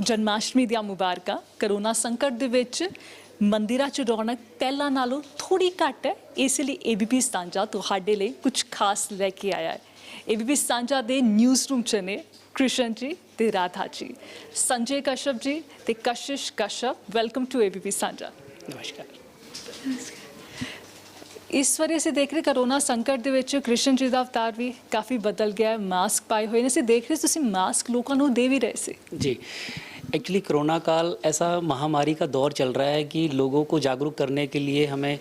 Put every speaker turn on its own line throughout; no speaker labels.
ਜਨਮਾਸ਼ਟਮੀ ਦੀਆਂ ਮੁਬਾਰਕਾਂ। ਕਰੋਨਾ ਸੰਕਟ ਦੇ ਵਿੱਚ ਮੰਦਿਰਾਂ 'ਚ ਰੌਣਕ ਪਹਿਲਾਂ ਨਾਲੋਂ ਥੋੜੀ ਘੱਟ ਹੈ, ਇਸ ਲਈ ABP ਸਾਂਝਾ ਤੁਹਾਡੇ ਲਈ ਕੁਝ ਖਾਸ ਲੈ ਕੇ ਆਇਆ ਹੈ। ABP ਸਾਂਝਾ ਦੇ ਨਿਊਜ਼ ਰੂਮ 'ਚ ਨੇ कृष्ण जी ते राधा जी, संजय कश्यप जी ते कशिश कश्यप। वेलकम टू ABP साझा।
नमस्कार।
इस वारी असीं देख रहे करोना संकट दे विच कृष्ण जी दा अवतार भी काफ़ी बदल गया है, मास्क पाए हुए ने। असीं देख रहे तुसीं मास्क लोकां नूं दे भी रहे सी।
जी, एक्चुअली कोरोना काल ऐसा महामारी का दौर चल रहा है कि लोगों को जागरूक करने के लिए हमें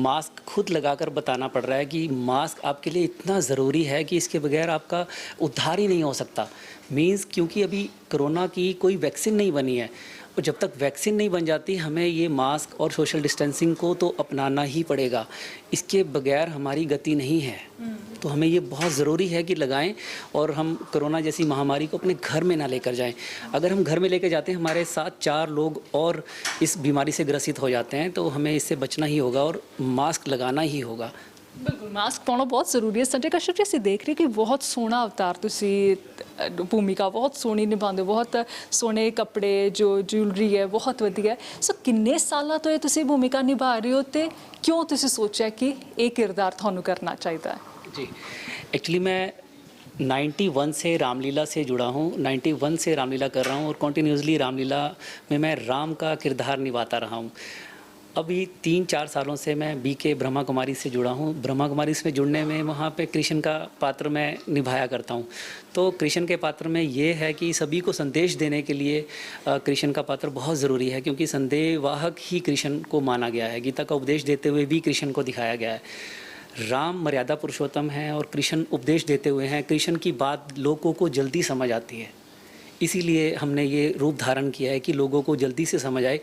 मास्क खुद लगाकर बताना पड़ रहा है कि मास्क आपके लिए इतना ज़रूरी है कि इसके बगैर आपका उद्धार ही नहीं हो सकता। मीन्स क्योंकि अभी कोरोना की कोई वैक्सीन नहीं बनी है और जब तक वैक्सीन नहीं बन जाती हमें ये मास्क और सोशल डिस्टेंसिंग को तो अपनाना ही पड़ेगा। इसके बगैर हमारी गति नहीं है, तो हमें ये बहुत ज़रूरी है कि लगाएं और हम कोरोना जैसी महामारी को अपने घर में ना लेकर जाएं। अगर हम घर में लेकर जाते हैं हमारे साथ 4 लोग और इस बीमारी से ग्रसित हो जाते हैं, तो हमें इससे बचना ही होगा और मास्क लगाना ही होगा।
बिल्कुल, मास्क पाना बहुत ज़रूरी है। संजय कश्यप जी, असीं देख रहे कि बहुत सोहना अवतार तुसीं, भूमिका बहुत सोहनी निभाते, बहुत सोहने कपड़े, जो ज्वेलरी है बहुत वधिया है। सो किन्ने सालों तो ये तुसीं भूमिका निभा रहे हो ते क्यों तुसीं सोचा कि ये किरदार तुहानूं करना चाहिए?
जी, एक्चुअली मैं 91 से रामलीला से जुड़ा हूँ, 91 से रामलीला कर रहा हूँ और कॉन्टीन्यूसली रामलीला में मैं राम का किरदार निभाता रहा हूँ। अभी 3-4 सालों से मैं BK ब्रह्मा कुमारी से जुड़ा हूँ। ब्रह्मा कुमारी से जुड़ने में वहाँ पे कृष्ण का पात्र मैं निभाया करता हूँ। तो कृष्ण के पात्र में ये है कि सभी को संदेश देने के लिए कृष्ण का पात्र बहुत ज़रूरी है, क्योंकि संदेशवाहक ही कृष्ण को माना गया है। गीता का उपदेश देते हुए भी कृष्ण को दिखाया गया है। राम मर्यादा पुरुषोत्तम हैं और कृष्ण उपदेश देते हुए हैं। कृष्ण की बात लोगों को जल्दी समझ आती है, इसीलिए हमने ये रूप धारण किया है कि लोगों को जल्दी से समझ आए।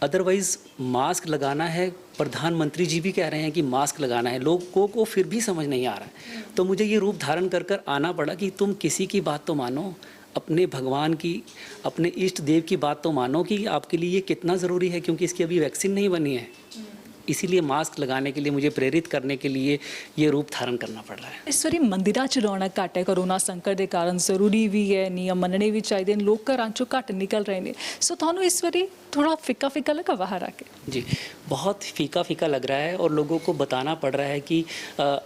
अदरवाइज़ मास्क लगाना है, प्रधानमंत्री जी भी कह रहे हैं कि मास्क लगाना है, लोगों को फिर भी समझ नहीं आ रहा है। तो मुझे ये रूप धारण कर कर आना पड़ा कि तुम किसी की बात तो मानो, अपने भगवान की, अपने इष्ट देव की बात तो मानो कि आपके लिए ये कितना ज़रूरी है, क्योंकि इसकी अभी वैक्सीन नहीं बनी है। इसीलिए मास्क लगाने के लिए, मुझे प्रेरित करने के लिए ये रूप धारण करना पड़ रहा है।
इस वारी मंदिरां 'च रौनक घट है, कोरोना संकट के कारण ज़रूरी भी है, नियम मनने भी चाहिए, लोग घरां 'चों घट निकल रहे हैं। सो तुहानूं इस वारी थोड़ा फीका फीका लगा बाहर आके? जी,
बहुत फीका फीका लग रहा है और लोगों को बताना पड़ रहा है कि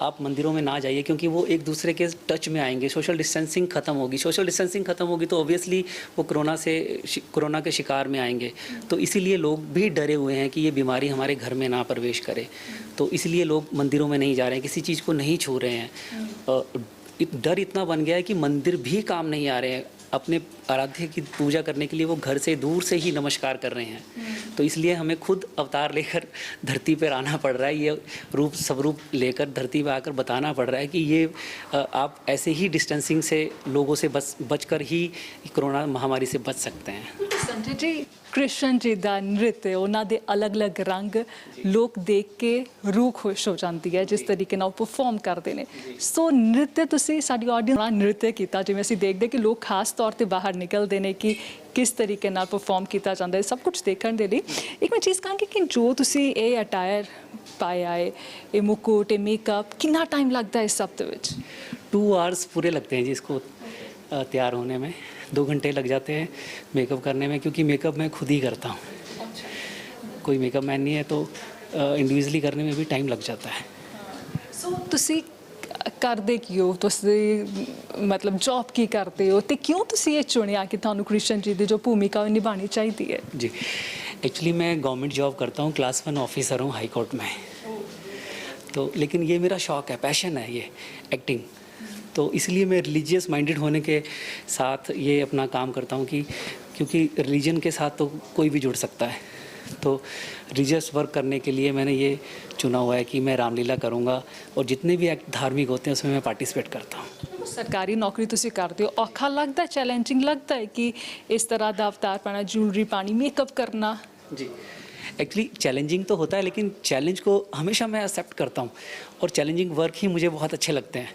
आप मंदिरों में ना जाइए, क्योंकि वो एक दूसरे के टच में आएंगे। सोशल डिस्टेंसिंग ख़त्म होगी, सोशल डिस्टेंसिंग ख़त्म होगी तो ऑब्वियसली वो कोरोना के शिकार में आएंगे। तो इसीलिए लोग भी डरे हुए हैं कि ये बीमारी हमारे घर में ना प्रवेश करे, तो इसलिए लोग मंदिरों में नहीं जा रहे हैं, किसी चीज़ को नहीं छू रहे हैं। डर इतना बन गया है कि मंदिर भी काम नहीं आ रहे हैं। अपने आराध्य की पूजा करने के लिए वो घर से दूर से ही नमस्कार कर रहे हैं। तो इसलिए हमें खुद अवतार लेकर धरती पर आना पड़ रहा है, ये स्वरूप लेकर धरती पर आकर बताना पड़ रहा है कि ये आप ऐसे ही डिस्टेंसिंग से लोगों से बचकर ही कोरोना महामारी से बच सकते हैं।
संजय जी, कृष्ण जी का नृत्य, उन्होंने अलग अलग रंग लोग देख के रूह खुश हो जाती है जिस तरीके नाल परफॉर्म करते हैं। सो नृत्य तुसीं साडी ऑडियंस नाल नृत्य किया, जिवें असीं देखते कि लोग खास तौर पर बाहर निकलते हैं कि किस तरीके नाल परफॉर्म किया जाता है, सब कुछ देखने के लिए। एक मैं चीज़ कहांगी कि जो तुसीं ये अटायर पाया है, ये मुकुट, ये मेकअप, कितना टाइम लगता है इस सब दे विच?
2 आवर्स पूरे लगते हैं जी इसको तैयार होने में। 2 घंटे लग जाते हैं मेकअप करने में, क्योंकि मेकअप मैं खुद ही करता हूँ। कोई मेकअप मैन नहीं है, तो इंडिविजुअली करने में भी टाइम लग जाता है।
सो तुसी करदे की हो, तुसी मतलब जॉब की करते हो, तो क्यों तुसी ये चुनिया कि थानू कृष्ण जी की जो भूमिका निभानी चाहिए है?
जी, एक्चुअली मैं गवर्नमेंट जॉब करता हूँ, क्लास 1 ऑफिसर हूँ हाई कोर्ट में। तो लेकिन ये मेरा शौक़ है, पैशन है ये एक्टिंग। तो इसलिए मैं रिलीजियस माइंडेड होने के साथ ये अपना काम करता हूँ कि क्योंकि रिलीजन के साथ तो कोई भी जुड़ सकता है। तो रिलीजियस वर्क करने के लिए मैंने ये चुना हुआ है कि मैं रामलीला करूँगा और जितने भी एक्ट धार्मिक होते हैं उसमें मैं पार्टिसिपेट करता हूँ।
सरकारी नौकरी तुसी करते हो, औखा लगता है, चैलेंजिंग लगता है कि इस तरह का अवतार पाना, ज्वेलरी पानी, मेकअप करना?
जी, एक्चुअली चैलेंजिंग तो होता है, लेकिन चैलेंज को हमेशा मैं एक्सेप्ट करता हूँ और चैलेंजिंग वर्क ही मुझे बहुत अच्छे लगते हैं।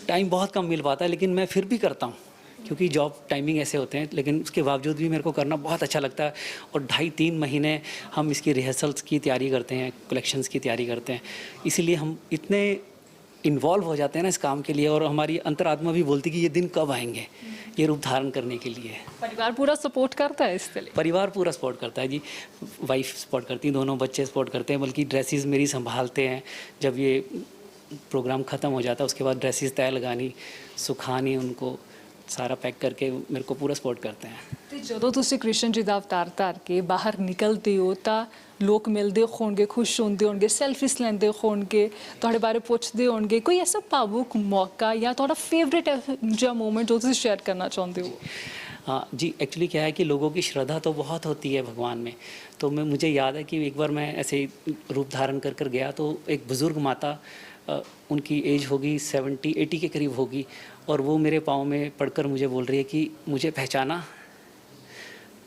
टाइम बहुत कम मिल पाता है, लेकिन मैं फिर भी करता हूँ, क्योंकि जॉब टाइमिंग ऐसे होते हैं, लेकिन उसके बावजूद भी मेरे को करना बहुत अच्छा लगता है। और 2.5-3 महीने हम इसकी रिहर्सल्स की तैयारी करते हैं, कलेक्शंस की तैयारी करते हैं, इसीलिए हम इतने इन्वॉल्व हो जाते हैं ना इस काम के लिए, और हमारी अंतरात्मा भी बोलती कि ये दिन कब आएंगे ये रूप धारण करने के लिए।
परिवार पूरा सपोर्ट करता है इसके लिए?
परिवार पूरा सपोर्ट करता है जी, वाइफ सपोर्ट करती है, दोनों बच्चे सपोर्ट करते हैं, बल्कि ड्रेसेस मेरी संभालते हैं। जब ये प्रोग्राम ख़त्म हो जाता है उसके बाद ड्रेसेस तय लगानी, सुखानी, उनको सारा पैक करके मेरे को पूरा सपोर्ट करते हैं।
ਤੇ ਜਦੋਂ ਤੁਸੀਂ ਕ੍ਰਿਸ਼ਨ ਜੀ ਦਾ ਅਵਤਾਰ ਧਾਰ ਕੇ ਬਾਹਰ ਨਿਕਲਦੇ ਹੋ ਤਾਂ ਲੋਕ ਮਿਲਦੇ ਹੋਣਗੇ, ਖੁਸ਼ ਹੁੰਦੇ ਹੋਣਗੇ, ਸੈਲਫੀਸ ਲੈਂਦੇ ਹੋਣਗੇ, ਤੁਹਾਡੇ ਬਾਰੇ ਪੁੱਛਦੇ ਹੋਣਗੇ। ਕੋਈ ਐਸਾ ਭਾਵੁਕ ਮੌਕਾ ਜਾਂ ਤੁਹਾਡਾ ਫੇਵਰੇਟ ਜਿਹਾ ਮੂਮੈਂਟ ਜੋ ਤੁਸੀਂ ਸ਼ੇਅਰ ਕਰਨਾ ਚਾਹੁੰਦੇ ਹੋ?
हाँ जी, एक्चुअली क्या है कि लोगों की श्रद्धा तो बहुत होती है भगवान में। तो मुझे याद है कि एक बार मैं ऐसे ही रूप धारण कर गया तो एक बुज़ुर्ग माता, उनकी एज होगी 70-80 के करीब होगी, और वो मेरे पाँव में पड़कर मुझे बोल रही है कि मुझे पहचाना।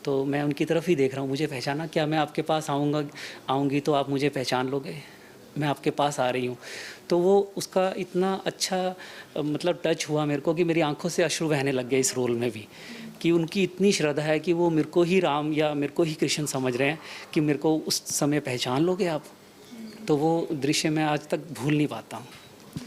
तो मैं उनकी तरफ ही देख रहा हूँ, मुझे पहचाना क्या? मैं आपके पास आऊँगी तो आप मुझे पहचान लोगे, मैं आपके पास आ रही हूँ। तो वो उसका इतना अच्छा मतलब टच हुआ मेरे को कि मेरी आंखों से अश्रु बहने लग गए इस रोल में भी, कि उनकी इतनी श्रद्धा है कि वो मेरे को ही राम या मेरे को ही कृष्ण समझ रहे हैं कि मेरे को उस समय पहचान लोगे आप। तो वो दृश्य मैं आज तक भूल नहीं पाता हूँ।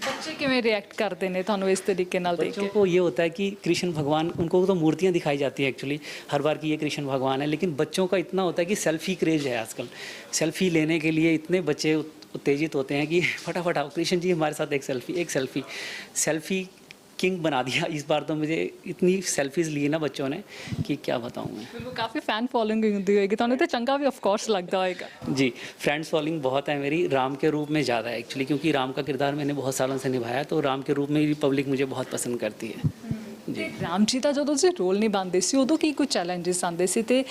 ਬੱਚੇ ਕਿਵੇਂ ਰਿਐਕਟ ਕਰਦੇ ਨੇ ਤੁਹਾਨੂੰ ਇਸ ਤਰੀਕੇ ਨਾਲ ਦੇਖ
बच्चों
ਕੇ?
को ये होता है कि कृष्ण भगवान, उनको तो मूर्तियाँ दिखाई जाती हैं एक्चुअली हर बार कि ये कृष्ण भगवान है, लेकिन बच्चों का इतना होता है कि सेल्फ़ी क्रेज़ है आजकल। सेल्फ़ी लेने के लिए इतने बच्चे उत्तेजित होते हैं कि फटाफट आओ कृष्ण जी हमारे साथ एक सेल्फ़ी किंग बना दिया इस बार। तो मुझे इतनी सेल्फीज़ ली ना बच्चों ने कि क्या बताऊँ मैं।
ਬਿਲਕੁਲ ਕਾਫੀ ਫੈਨ ਫੋਲੋਇੰਗ ਹੁੰਦੀ ਹੋਏਗੀ ਤੁਹਾਨੂੰ, ਤੇ ਚੰਗਾ ਵੀ ਆਫ ਕੋਰਸ ਲੱਗਦਾ ਹੋਏਗਾ।
जी, फ्रेंड्स फॉलोइंग बहुत है मेरी, राम के रूप में ज़्यादा है एक्चुअली, क्योंकि राम का किरदार मैंने बहुत सालों से निभाया, तो राम के रूप में भी पब्लिक मुझे बहुत पसंद करती है जी।
ਰਾਮ ਜੀ ਦਾ ਜਦੋਂ ਤੁਸੀਂ ਰੋਲ ਨਿਭਾਉਂਦੇ ਸੀ ਉਦੋਂ ਕੀ ਕੋਈ ਚੈਲੰਜਸ ਆਉਂਦੇ ਸੀ, ਤੇ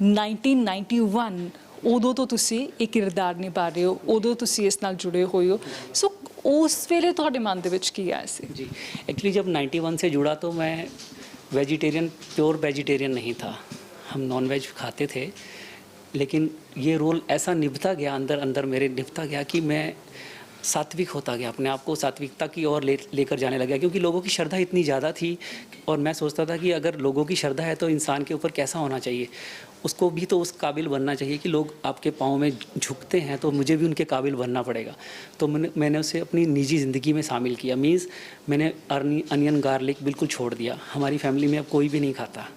1991 ਉਦੋਂ ਤੋਂ ਤੁਸੀਂ ਇਹ ਕਿਰਦਾਰ ਨਿਭਾ ਰਹੇ ਹੋ, ਉਦੋਂ ਤੁਸੀਂ ਇਸ ਨਾਲ ਜੁੜੇ ਹੋਏ ਹੋ, ਸੋ उस वेले ਤੁਹਾਡੇ ਮਨ ਦੇ ਵਿੱਚ ਕੀ ਆਇਆ ਸੀ?
जी, एक्चुअली जब 91 से जुड़ा तो मैं वेजिटेरियन, प्योर वेजिटेरियन नहीं था, हम नॉन वेज खाते थे, लेकिन ये रोल ऐसा निभता गया, अंदर अंदर मेरे निभता गया कि मैं सात्विक होता गया, अपने आप को सात्विकता की ओर लेकर जाने लगा, क्योंकि लोगों की श्रद्धा इतनी ज़्यादा थी। और मैं सोचता था कि अगर लोगों की श्रद्धा है तो इंसान के ऊपर कैसा होना चाहिए, उसको भी तो उस काबिल बनना चाहिए कि लोग आपके पाँव में झुकते हैं, तो मुझे भी उनके काबिल बनना पड़ेगा। तो मैंने उसे अपनी निजी ज़िंदगी में शामिल किया। मीन्स मैंने अनियन गार्लिक बिल्कुल छोड़ दिया। हमारी फैमिली में अब कोई भी नहीं खाता।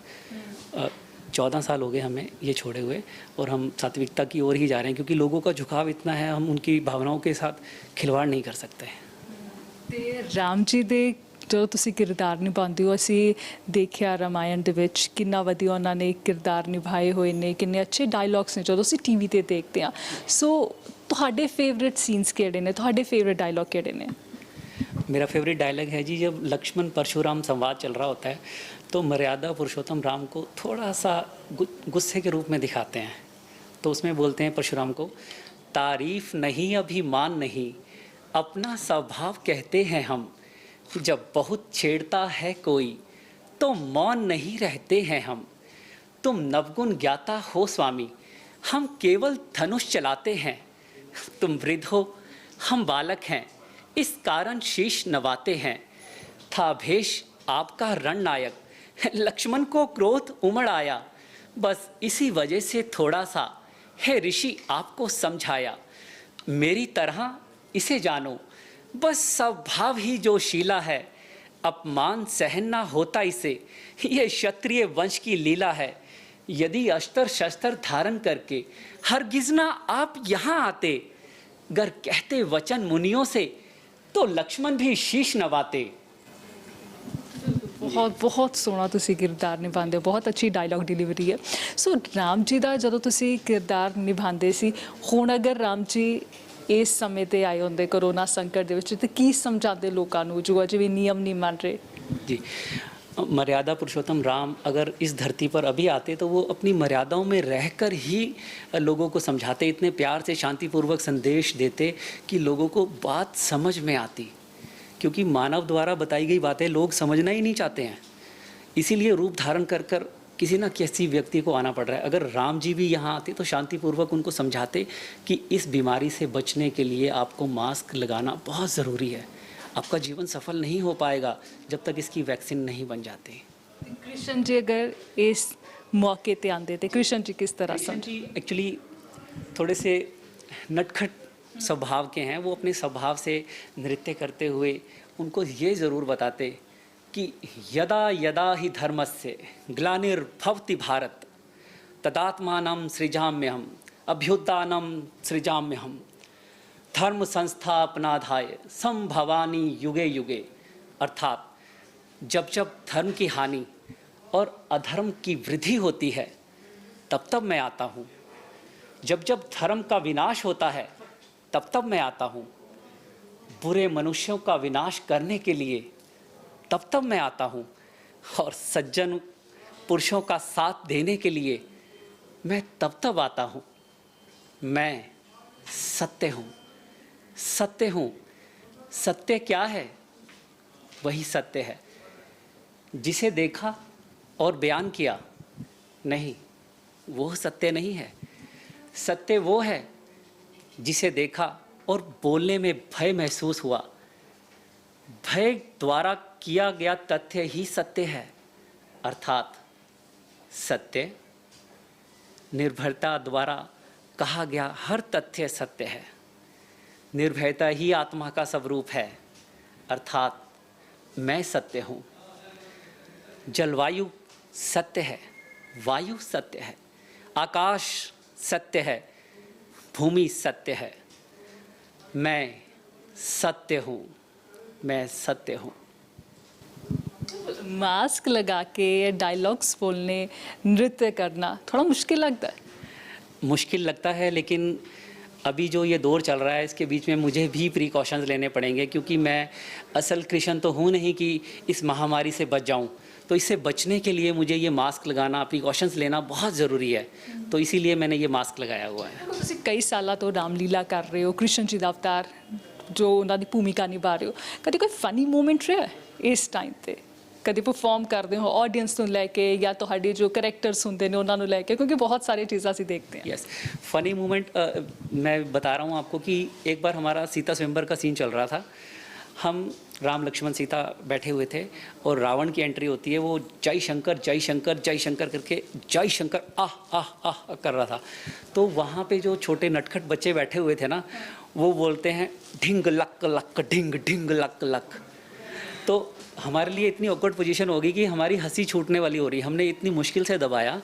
14 साल हो गए हमें ये छोड़े हुए, और हम सात्विकता की ओर ही जा रहे हैं, क्योंकि लोगों का झुकाव इतना है, हम उनकी भावनाओं के साथ खिलवाड़ नहीं कर सकते।
ਤੇ ਰਾਮ ਜੀ ਦੇ ਜਦੋਂ ਤੁਸੀਂ ਕਿਰਦਾਰ ਨਿਭਾਉਂਦੇ ਹੋ, ਅਸੀਂ ਦੇਖਿਆ ਰਾਮਾਇਣ ਦੇ ਵਿੱਚ ਕਿੰਨਾ ਵਧੀਆ ਉਹਨਾਂ ਨੇ ਕਿਰਦਾਰ ਨਿਭਾਏ ਹੋਏ ਨੇ, ਕਿੰਨੇ ਅੱਛੇ ਡਾਇਲੌਗਸ ਨੇ ਜਦੋਂ ਅਸੀਂ ਟੀਵੀ ਤੇ ਦੇਖਦੇ ਹਾਂ। ਸੋ ਤੁਹਾਡੇ ਫੇਵਰਿਟ ਸੀਨਸ ਕਿਹੜੇ ਨੇ, ਤੁਹਾਡੇ ਫੇਵਰਿਟ ਡਾਇਲੌਗ ਕਿਹੜੇ ਨੇ?
मेरा फेवरेट डायलॉग है जी, जब लक्ष्मण परशुराम संवाद चल रहा होता है तो मर्यादा पुरुषोत्तम राम को थोड़ा सा गुस्से के रूप में दिखाते हैं। तो उसमें बोलते हैं परशुराम को, तारीफ नहीं अभिमान नहीं, अपना स्वभाव कहते हैं हम, जब बहुत छेड़ता है कोई तो मौन नहीं रहते हैं हम, तुम नवगुण ज्ञाता हो स्वामी, हम केवल धनुष चलाते हैं, तुम वृद्ध हो हम बालक हैं, इस कारण शीश नवाते हैं, था भेष आपका रणनायक, लक्ष्मण को क्रोध उमड़ आया, बस इसी वजह से थोड़ा सा है ऋषि आपको समझाया, मेरी तरह इसे जानो, बस स्वभाव ही जो शीला है, अपमान सहन ना होता इसे, ये क्षत्रिय वंश की लीला है, यदि अस्त्र शस्त्र धारण करके हरगिज ना आप यहाँ आते, गर कहते वचन मुनियों से तो लक्ष्मण भी शीश नवाते।
ਬਹੁਤ ਬਹੁਤ ਸੋਹਣਾ ਤੁਸੀਂ ਕਿਰਦਾਰ ਨਿਭਾਉਂਦੇ ਹੋ, ਬਹੁਤ ਅੱਛੀ ਡਾਇਲੌਗ ਡਿਲੀਵਰੀ ਹੈ। ਸੋ ਰਾਮ ਜੀ ਦਾ ਜਦੋਂ ਤੁਸੀਂ ਕਿਰਦਾਰ ਨਿਭਾਉਂਦੇ ਸੀ, ਹੁਣ ਅਗਰ ਰਾਮ ਜੀ ਇਸ ਸਮੇਂ ਤੇ ਆਏ ਹੁੰਦੇ ਕਰੋਨਾ ਸੰਕਟ ਦੇ ਵਿੱਚ, ਤੇ ਕੀ ਸਮਝਾਉਂਦੇ ਲੋਕਾਂ ਨੂੰ ਜੋ ਅਜੇ ਵੀ ਨਿਯਮ ਨਹੀਂ ਮੰਨ ਰਹੇ?
जी, मर्यादा पुरुषोत्तम राम अगर इस धरती पर अभी आते तो वो अपनी मर्यादाओं में रहकर ही लोगों को समझाते, इतने प्यार से शांतिपूर्वक संदेश देते कि लोगों को बात समझ में आती, क्योंकि मानव द्वारा बताई गई बातें लोग समझना ही नहीं चाहते हैं। इसीलिए रूप धारण कर कर किसी न किसी व्यक्ति को आना पड़ रहा है। अगर राम जी भी यहाँ आते तो शांतिपूर्वक उनको समझाते कि इस बीमारी से बचने के लिए आपको मास्क लगाना बहुत ज़रूरी है, आपका जीवन सफल नहीं हो पाएगा जब तक इसकी वैक्सीन नहीं बन जाती।
कृष्ण जी अगर इस मौके पे आते थे, कृष्ण जी किस तरह
कृष्ण
समझ?
जी एक्चुअली थोड़े से नटखट स्वभाव के हैं, वो अपने स्वभाव से नृत्य करते हुए उनको ये ज़रूर बताते कि यदा यदा ही धर्मस्य ग्लानिर्भवति भारत तदात्मानं सृजाम्यहम् अभ्युत्थानं सृजाम्यहम् धर्म संस्थापनाधाय संभवानी युगे युगे। अर्थात जब जब धर्म की हानि और अधर्म की वृद्धि होती है तब तब मैं आता हूँ, जब जब धर्म का विनाश होता है तब तब मैं आता हूँ, बुरे मनुष्यों का विनाश करने के लिए तब तब मैं आता हूँ, और सज्जन पुरुषों का साथ देने के लिए मैं तब तब आता हूँ। मैं सत्य हूँ, सत्य हूँ। सत्य क्या है? वही सत्य है जिसे देखा और बयान किया, नहीं, वो सत्य नहीं है। सत्य वो है जिसे देखा और बोलने में भय महसूस हुआ। भय द्वारा किया गया तथ्य ही सत्य है। अर्थात सत्य, निर्भरता द्वारा कहा गया हर तथ्य सत्य है। निर्भयता ही आत्मा का स्वरूप है। अर्थात मैं सत्य हूँ। जलवायु सत्य है, वायु सत्य है, आकाश सत्य है, भूमि सत्य है। मैं सत्य हूँ, मैं सत्य हूँ।
मास्क लगा के डायलॉग्स बोलने, नृत्य करना थोड़ा मुश्किल लगता है?
मुश्किल लगता है, लेकिन अभी जो ये दौर चल रहा है इसके बीच में मुझे भी प्रिकॉशंस लेने पड़ेंगे, क्योंकि मैं असल क्रिश्चियन तो हूँ नहीं कि इस महामारी से बच जाऊँ। तो इससे बचने के लिए मुझे ये मास्क लगाना, प्रिकॉशंस लेना बहुत ज़रूरी है। तो इसीलिए मैंने ये मास्क लगाया हुआ है।
ਤੁਸੀਂ ਕਈ ਸਾਲਾਂ ਤੋਂ ਰਾਮਲੀਲਾ ਕਰ ਰਹੇ ਹੋ, ਕ੍ਰਿਸ਼ਨ ਜੀ ਦਾ ਅਵਤਾਰ ਜੋ ਉਹਨਾਂ ਦੀ ਭੂਮਿਕਾ ਨਿਭਾ ਰਹੇ ਹੋ, ਕਦੇ ਕੋਈ ਫਨੀ ਮੂਮੈਂਟ ਰਿਹਾ ਇਸ ਟਾਈਮ ਤੇ? ਕਦੇ ਪਰਫਾਰਮ ਕਰਦੇ ਹੋ ਆਡੀਅנס ਨੂੰ ਲੈ ਕੇ ਜਾਂ ਤੁਹਾਡੇ ਜੋ ਕਰੈਕਟਰਸ ਹੁੰਦੇ ਨੇ ਉਹਨਾਂ ਨੂੰ ਲੈ ਕੇ, क्योंकि बहुत सारी चीज़ें ਅਸੀਂ देखते हैं।
यस, फ़नी मोमेंट मैं बता रहा हूँ आपको कि एक बार हमारा सीता स्वयंवर का सीन चल रहा था। हम राम लक्ष्मण सीता बैठे हुए थे और रावण की एंट्री होती है। वो जय शंकर जय शंकर जय शंकर करके जय शंकर आह आह आह कर रहा था। तो वहाँ पे जो छोटे नटखट बच्चे बैठे हुए थे ना, वो बोलते हैं Dhing luck luck Dhing Dhing luck luck. तो हमारे लिए इतनी ऑकवर्ड पोजीशन हो गई कि हमारी हंसी छूटने वाली हो रही। हमने इतनी मुश्किल से दबाया,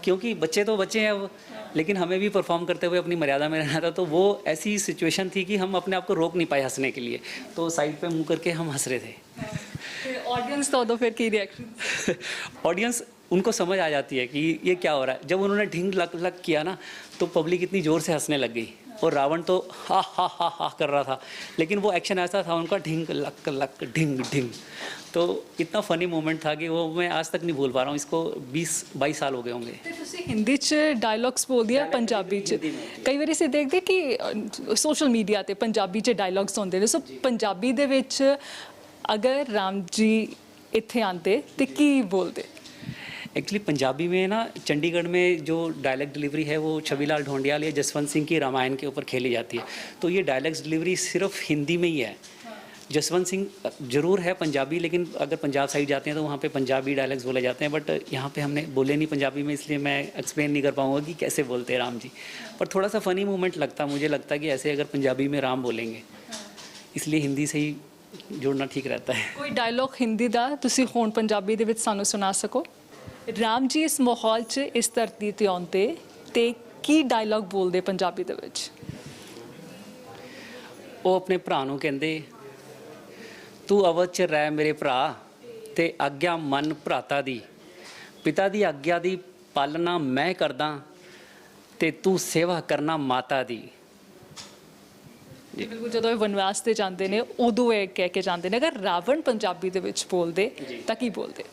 क्योंकि बच्चे तो बच्चे हैं अब, लेकिन हमें भी परफॉर्म करते हुए अपनी मर्यादा में रहना था। तो वो ऐसी सिचुएशन थी कि हम अपने आप को रोक नहीं पाए हंसने के लिए, तो साइड पे मुंह करके हम हंस रहे थे।
ऑडियंस तो दो फिर की रिएक्शन?
ऑडियंस उनको समझ आ जाती है कि ये क्या हो रहा है। जब उन्होंने ढिंग लक लक किया ना, तो पब्लिक इतनी ज़ोर से हंसने लग गई, और रावण तो हा हा हा हा कर रहा था, लेकिन वो एक्शन ऐसा था उनका ढिंग लक लक ढिंग ढिंग। तो इतना फ़नी मोमेंट था कि वो मैं आज तक नहीं भूल पा रहा हूँ। इसको 20-22 साल हो गए होंगे।
ਤੇ ਤੁਸੀਂ ਹਿੰਦੀ 'ਚ ਡਾਇਲੌਗਸ ਬੋਲਦੇ ਆ, ਪੰਜਾਬੀ 'ਚ ਕਈ ਵਾਰੀ ਅਸੀਂ ਦੇਖਦੇ ਕਿ ਸੋਸ਼ਲ ਮੀਡੀਆ ਤੇ ਪੰਜਾਬੀ 'ਚ ਡਾਇਲੌਗਸ ਹੁੰਦੇ ਨੇ। ਸੋ ਪੰਜਾਬੀ ਦੇ ਵਿੱਚ ਅਗਰ ਰਾਮ ਜੀ ਇੱਥੇ ਆਉਂਦੇ ਤੇ ਕੀ ਬੋਲਦੇ?
एक्चुअली पंजाबी में ना, चंडीगढ़ में जो डायलेक्ट डिलीवरी है वो छबीलाल ढोंडियाल या जसवंत सिंह की रामायण के ऊपर खेली जाती है। तो ये डायलेक्ट डिलीवरी सिर्फ हिंदी में ही है। जसवंत सिंह जरूर है पंजाबी, लेकिन अगर पंजाब साइड जाते हैं तो वहाँ पे पंजाबी डायलेक्ट्स बोले जाते हैं। बट यहाँ पे हमने बोले नहीं पंजाबी में, इसलिए मैं एक्सप्लेन नहीं कर पाऊँगा कि कैसे बोलते हैं राम जी। पर थोड़ा सा फ़नी मोमेंट लगता, मुझे लगता है कि ऐसे अगर पंजाबी में राम बोलेंगे, इसलिए हिंदी से ही जोड़ना ठीक रहता है।
ਕੋਈ ਡਾਇਲੌਗ ਹਿੰਦੀ ਦਾ ਤੁਸੀਂ ਹੁਣ ਪੰਜਾਬੀ ਦੇ ਵਿੱਚ ਸਾਨੂੰ ਸੁਣਾ ਸਕੋ? ਰਾਮ ਜੀ ਇਸ ਮਾਹੌਲ 'ਚ, ਇਸ ਧਰਤੀ ਤੇ ਆਉਂਦੇ ਤੇ ਕੀ ਡਾਇਲੌਗ ਬੋਲਦੇ ਪੰਜਾਬੀ ਦੇ ਵਿੱਚ?
ਉਹ ਆਪਣੇ ਭਰਾ ਨੂੰ ਕਹਿੰਦੇ, ਤੂੰ ਅਵਧ 'ਚ ਰਹਿ ਮੇਰੇ ਭਰਾ, ਤੇ ਆਗਿਆ ਮੰਨ ਭਰਾਤਾ ਦੀ, ਪਿਤਾ ਦੀ ਆਗਿਆ ਦੀ ਪਾਲਣਾ ਮੈਂ ਕਰਦਾ, ਤੇ ਤੂੰ ਸੇਵਾ ਕਰਨਾ ਮਾਤਾ ਦੀ।
ਬਿਲਕੁਲ, ਜਦੋਂ ਇਹ ਵਨਵਾਸ ਤੇ ਜਾਂਦੇ ਨੇ ਉਦੋਂ ਇਹ ਕਹਿ ਕੇ ਜਾਂਦੇ ਨੇ। ਅਗਰ ਰਾਵਣ ਪੰਜਾਬੀ ਦੇ ਵਿੱਚ ਬੋਲਦੇ ਤਾਂ ਕੀ ਬੋਲਦੇ?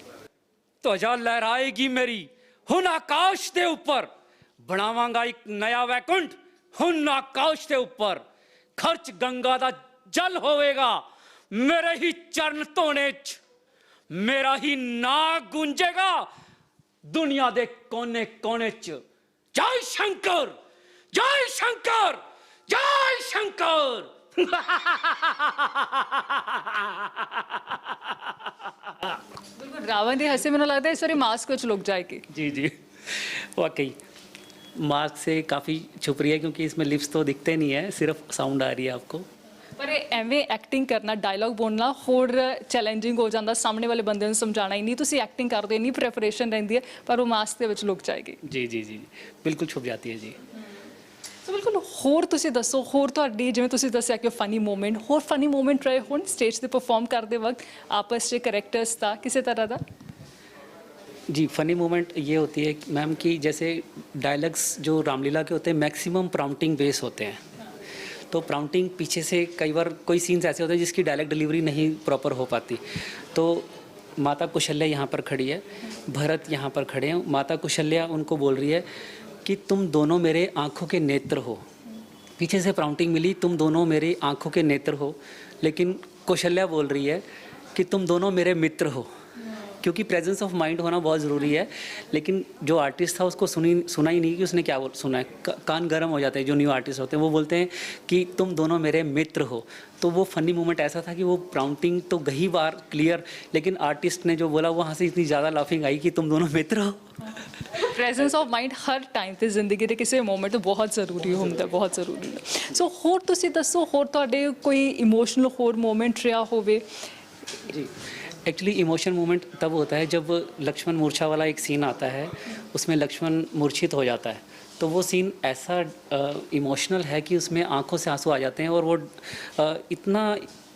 ध्वजा लहराएगी मेरी हुन आकाश के ऊपर, बनावांगा एक नया वैकुंठ हुन आकाश के ऊपर, खर्च गंगा दा जल होवेगा मेरे ही चरण धोने च, मेरा ही ना गूंजेगा दुनिया दे कोने कोने च। जय शंकर जय शंकर जय शंकर।
ਬਿਲਕੁਲ, ਰਾਵਣ ਦੀ ਹੱਸੀ ਮੈਨੂੰ ਲੱਗਦਾ ਇਸ ਵਾਰੀ ਮਾਸਕ ਵਿੱਚ ਲੁਕ ਜਾਏਗੀ।
जी जी, वाकई मास्क से काफ़ी छुप रही है क्योंकि इसमें लिप्स तो दिखते नहीं है, सिर्फ साउंड आ रही है आपको।
ਪਰ ਇਹ ਐਵੇਂ ਐਕਟਿੰਗ ਕਰਨਾ ਡਾਇਲੌਗ ਬੋਲਣਾ ਹੋਰ ਚੈਲੰਜਿੰਗ ਹੋ ਜਾਂਦਾ ਸਾਹਮਣੇ ਵਾਲੇ ਬੰਦੇ ਨੂੰ ਸਮਝਾਉਣਾ ਹੀ ਨਹੀਂ ਤੁਸੀਂ ਐਕਟਿੰਗ ਕਰਦੇ ਨਹੀਂ ਪ੍ਰੈਪਰੇਸ਼ਨ ਰਹਿੰਦੀ ਹੈ ਪਰ ਉਹ ਮਾਸਕ ਦੇ ਵਿੱਚ ਲੁਕ ਜਾਏਗੀ
जी जी जी बिल्कुल छुप जाती है जी।
ਸੋ ਬਿਲਕੁਲ ਹੋਰ ਤੁਸੀਂ ਦੱਸੋ ਹੋਰ ਤੁਹਾਡੀ ਜਿਵੇਂ ਤੁਸੀਂ ਦੱਸਿਆ ਕਿ ਫਨੀ ਮੂਮੈਂਟ ਹੋਰ ਫਨੀ ਮੂਮੈਂਟ ਰਹੇ ਹੁਣ ਸਟੇਜ ਤੇ ਪਰਫਾਰਮ ਕਰਦੇ ਵਕਤ ਆਪਸ 'ਚ ਕਰੈਕਟਰਸ ਦਾ ਕਿਸੇ ਤਰ੍ਹਾਂ ਦਾ
जी फ़नी मोमेंट ये होती है मैम कि जैसे डायलॉग्स जो रामलीला के होते हैं मैक्सिमम प्राउंटिंग बेस होते हैं, तो प्राउंटिंग पीछे से कई बार कोई सीन्स ऐसे होते हैं जिसकी डायलॉग डिलीवरी नहीं प्रॉपर हो पाती, तो माता कुशल्या यहाँ पर खड़ी है, भरत यहाँ पर खड़े हैं, माता कुशल्या उनको बोल रही है कि तुम दोनों मेरे आँखों के नेत्र हो। पीछे से प्राउंटिंग मिली तुम दोनों मेरी आँखों के नेत्र हो, लेकिन कौशल्या बोल रही है कि तुम दोनों मेरे मित्र हो, क्योंकि प्रेजेंस ऑफ माइंड होना बहुत ज़रूरी है। लेकिन जो आर्टिस्ट था उसको सुना ही नहीं कि उसने क्या सुना है, कान गर्म हो जाते हैं जो न्यू आर्टिस्ट होते हैं, वो बोलते हैं कि तुम दोनों मेरे मित्र हो। तो वो फ़नी मोमेंट ऐसा था कि वो प्राउंटिंग तो गई बार क्लियर, लेकिन आर्टिस्ट ने जो बोला वहाँ से इतनी ज़्यादा लाफिंग आई कि तुम दोनों मित्र हो।
ਪ੍ਰੈਜ਼ੈਂਸ ਆਫ ਮਾਈਂਡ ਹਰ ਟਾਈਮ ਤੇ ਜ਼ਿੰਦਗੀ ਦੇ ਕਿਸੇ ਮੂਮੈਂਟ ਬਹੁਤ ਜ਼ਰੂਰੀ ਹੁੰਦਾ ਬਹੁਤ ਜ਼ਰੂਰੀ ਹੈ ਸੋ ਹੋਰ ਤੁਸੀਂ ਦੱਸੋ ਹੋਰ ਤੁਹਾਡੇ ਕੋਈ ਇਮੋਸ਼ਨਲ ਹੋਰ ਮੂਮੈਂਟ ਰਿਹਾ ਹੋਵੇ
जी एक्चुअली इमोशन मोमेंट तब होता है जब लक्ष्मण मूर्छा वाला एक सीन आता है, उसमें लक्ष्मण मूर्छित हो जाता है, तो वो सीन ऐसा इमोशनल है कि उसमें आंखों से आंसू आ जाते हैं और वो इतना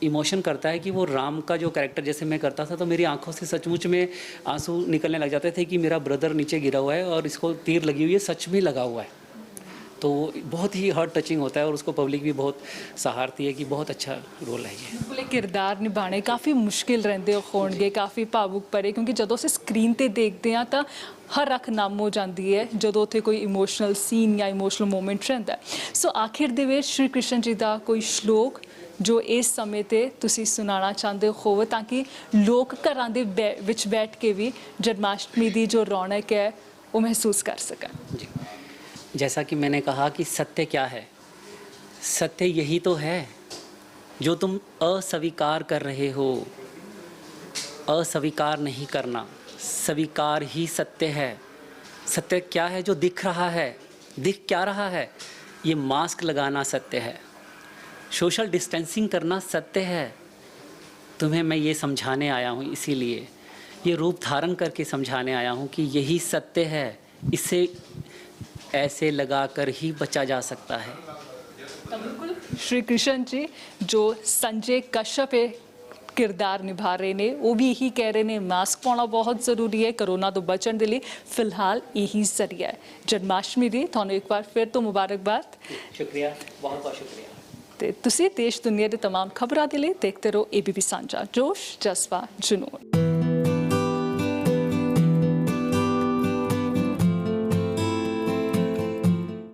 इमोशन करता है कि वो राम का जो कैरेक्टर जैसे मैं करता था तो मेरी आंखों से सचमुच में आंसू निकलने लग जाते थे कि मेरा ब्रदर नीचे गिरा हुआ है और इसको तीर लगी हुई है, सच में लगा हुआ है। तो बहुत ही हार्ट टचिंग होता है और उसको पब्लिक भी बहुत सहारती है कि बहुत अच्छा रोल है ये।
ਬਿਲਕੁਲ ਇਹ ਕਿਰਦਾਰ ਨਿਭਾਣੇ ਕਾਫੀ ਮੁਸ਼ਕਿਲ ਰਹਿੰਦੇ ਹੋਣਗੇ ਕਾਫੀ ਭਾਵੁਕ ਭਰੇ ਕਿਉਂਕਿ ਜਦੋਂ ਅਸੀਂ ਸਕਰੀਨ ਤੇ ਦੇਖਦੇ ਹਾਂ ਤਾਂ ਹਰ ਅੱਖ ਨਮ ਹੋ ਜਾਂਦੀ ਹੈ ਜਦੋਂ ਉੱਥੇ ਕੋਈ ਇਮੋਸ਼ਨਲ ਸੀਨ ਜਾਂ ਇਮੋਸ਼ਨਲ ਮੂਮੈਂਟ ਰਹਿੰਦਾ ਹੈ। ਸੋ ਆਖਿਰ ਦੇ ਵਿੱਚ ਸ਼੍ਰੀ ਕ੍ਰਿਸ਼ਨ ਜੀ ਦਾ ਕੋਈ ਸ਼ਲੋਕ ਜੋ ਇਸ ਸਮੇਂ ਤੇ ਤੁਸੀਂ ਸੁਣਾਉਣਾ ਚਾਹੁੰਦੇ ਹੋ ਤਾਂ ਕਿ ਲੋਕ ਘਰਾਂ ਦੇ ਵਿੱਚ ਬੈਠ ਕੇ ਵੀ ਜਨਮਾਸ਼ਟਮੀ ਦੀ ਜੋ ਰੌਣਕ ਹੈ ਉਹ ਮਹਿਸੂਸ ਕਰ ਸਕਣ
जी जैसा कि मैंने कहा कि सत्य क्या है, सत्य यही तो है जो तुम अस्वीकार कर रहे हो। अस्वीकार नहीं करना, स्वीकार ही सत्य है। सत्य क्या है जो दिख रहा है, दिख क्या रहा है, ये मास्क लगाना सत्य है, सोशल डिस्टेंसिंग करना सत्य है। तुम्हें मैं ये समझाने आया हूँ, इसीलिए ये रूप धारण करके समझाने आया हूँ कि यही सत्य है, इससे ऐसे लगाकर ही बचा जा सकता है।
ਤਾਂ ਬਿਲਕੁਲ ਸ਼੍ਰੀ ਕ੍ਰਿਸ਼ਨ ਜੀ ਜੋ ਸੰਜੇ ਕਸ਼ਪ ਇਹ ਕਿਰਦਾਰ ਨਿਭਾ ਰਹੇ ਨੇ ਉਹ ਵੀ ਇਹੀ ਕਹਿ ਰਹੇ ਨੇ ਮਾਸਕ ਪਾਉਣਾ ਬਹੁਤ ਜ਼ਰੂਰੀ ਹੈ ਕਰੋਨਾ ਤੋਂ ਬਚਣ ਦੇ ਲਈ ਫਿਲਹਾਲ ਇਹੀ ਜ਼ਰੀਆ ਹੈ ਜਨਮਾਸ਼ਟਮੀ ਦੀ ਤੁਹਾਨੂੰ ਇੱਕ ਵਾਰ ਫਿਰ ਤੋਂ ਮੁਬਾਰਕਬਾਦ
शुक्रिया, बहुत बहुत शुक्रिया।
ਤੇ ਤੁਸੀਂ ਦੇਸ਼ ਦੁਨੀਆ ਦੇ तमाम ਖਬਰਾਂ ਦੇ ਲਈ ਦੇਖਦੇ ਰਹੋ ABP ਸਾਂਝਾ ਜੋਸ਼ ਜਜ਼ਬਾ ਜਨੂਨ।